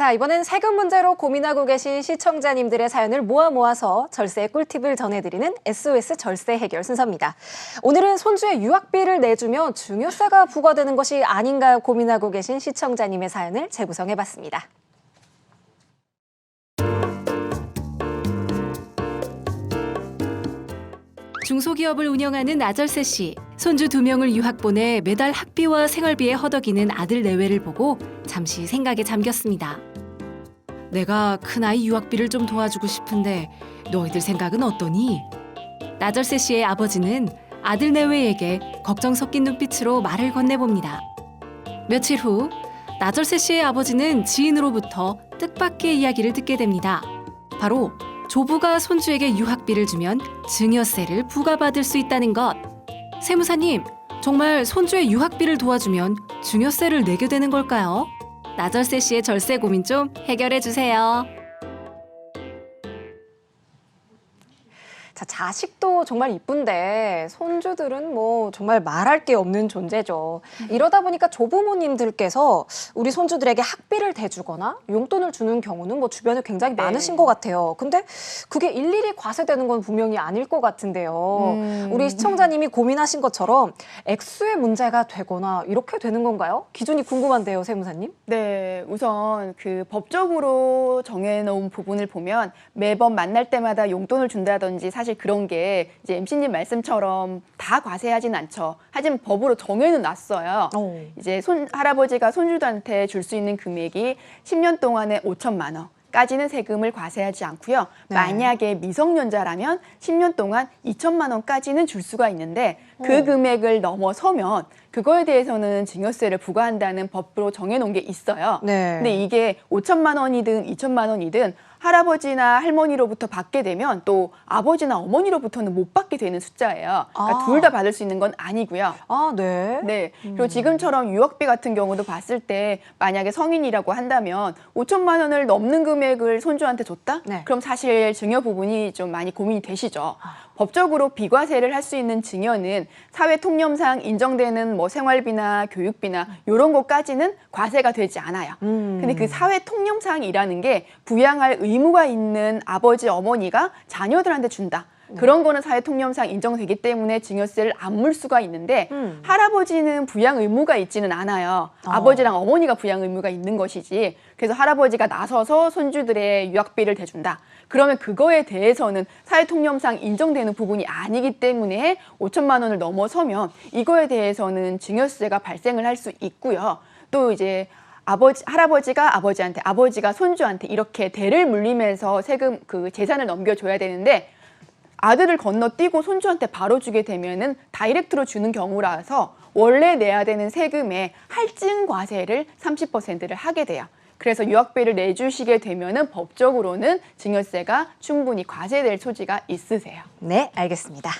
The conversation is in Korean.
자, 이번엔 세금 문제로 고민하고 계신 시청자님들의 사연을 모아서 절세의 꿀팁을 전해드리는 SOS 절세 해결 순서입니다. 오늘은 손주의 유학비를 내주며 증여세가 부과되는 것이 아닌가 고민하고 계신 시청자님의 사연을 재구성해봤습니다. 중소기업을 운영하는 아절세 씨. 손주 2명을 유학 보내 매달 학비와 생활비에 허덕이는 아들 내외를 보고 잠시 생각에 잠겼습니다. 내가 큰아이 유학비를 좀 도와주고 싶은데 너희들 생각은 어떠니? 나절세 씨의 아버지는 아들 내외에게 걱정 섞인 눈빛으로 말을 건네봅니다. 며칠 후 나절세 씨의 아버지는 지인으로부터 뜻밖의 이야기를 듣게 됩니다. 바로 조부가 손주에게 유학비를 주면 증여세를 부과받을 수 있다는 것. 세무사님, 정말 손주의 유학비를 도와주면 증여세를 내게 되는 걸까요? 나절세 씨의 절세 고민 좀 해결해 주세요. 자, 자식도 정말 이쁜데 손주들은 뭐 정말 말할 게 없는 존재죠. 이러다 보니까 조부모님들께서 우리 손주들에게 학비를 대주거나 용돈을 주는 경우는 뭐 주변에 굉장히 많으신 것 같아요. 근데 그게 일일이 과세되는 건 분명히 아닐 것 같은데요. 우리 시청자님이 고민하신 것처럼 액수의 문제가 되거나 이렇게 되는 건가요? 기준이 궁금한데요, 세무사님. 네, 우선 그 법적으로 정해놓은 부분을 보면 매번 만날 때마다 용돈을 준다든지 사실 그런 게 이제 MC님 말씀처럼 다 과세하진 않죠. 하지만 법으로 정해는 놨어요. 이제 할아버지가 손주들한테 줄 수 있는 금액이 10년 동안에 5천만 원. 까지는 세금을 과세하지 않고요. 네. 만약에 미성년자라면 10년 동안 2천만 원까지는 줄 수가 있는데 그 금액을 넘어서면 그거에 대해서는 증여세를 부과한다는 법으로 정해놓은 게 있어요. 네. 근데 이게 5천만 원이든 2천만 원이든 할아버지나 할머니로부터 받게 되면 또 아버지나 어머니로부터는 못 받게 되는 숫자예요. 그러니까 둘 다 받을 수 있는 건 아니고요. 아, 네. 네. 그리고 지금처럼 유학비 같은 경우도 봤을 때 만약에 성인이라고 한다면 5천만 원을 넘는 금액을 손주한테 줬다? 네. 그럼 사실 증여 부분이 좀 많이 고민이 되시죠. 법적으로 비과세를 할 수 있는 증여는 사회 통념상 인정되는 뭐 생활비나 교육비나 이런 것까지는 과세가 되지 않아요. 근데 그 사회 통념상이라는 게 부양할 의무가 있는 아버지, 어머니가 자녀들한테 준다. 그런 거는 사회 통념상 인정되기 때문에 증여세를 안 물 수가 있는데 할아버지는 부양 의무가 있지는 않아요. 아버지랑 어머니가 부양 의무가 있는 것이지. 그래서 할아버지가 나서서 손주들의 유학비를 대준다. 그러면 그거에 대해서는 사회 통념상 인정되는 부분이 아니기 때문에 5천만 원을 넘어서면 이거에 대해서는 증여세가 발생을 할 수 있고요. 또 이제 할아버지가 아버지한테, 아버지가 손주한테 이렇게 대를 물리면서 세금 그 재산을 넘겨줘야 되는데 아들을 건너뛰고 손주한테 바로 주게 되면은 다이렉트로 주는 경우라서 원래 내야 되는 세금의 할증 과세를 30%를 하게 돼요. 그래서 유학비를 내주시게 되면은 법적으로는 증여세가 충분히 과세될 소지가 있으세요. 네, 알겠습니다.